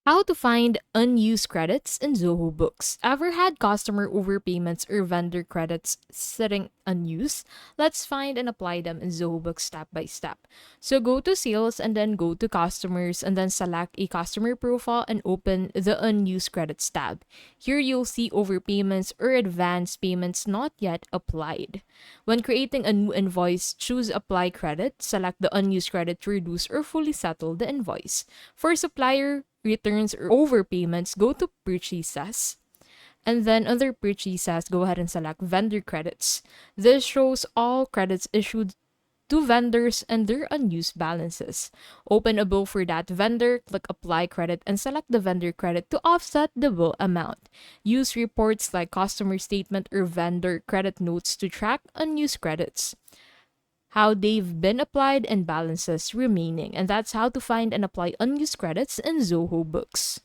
How to find unused credits in Zoho Books. Ever had customer overpayments or vendor credits sitting unused? Let's find and apply them in Zoho Books step by step. So go to sales and then go to customers and then select a customer profile and open the unused credits tab. Here you'll see overpayments or advance payments not yet applied. When creating a new invoice, choose apply credit, select the unused credit to reduce or fully settle the invoice. For supplier returns or overpayments, go to purchases. And then under purchases, go ahead and select vendor credits. This shows all credits issued to vendors and their unused balances. Open a bill for that vendor, click apply credit, and select the vendor credit to offset the bill amount. Use reports like customer statement or vendor credit notes to track unused credits, how they've been applied, and balances remaining. And that's how to find and apply unused credits in Zoho Books.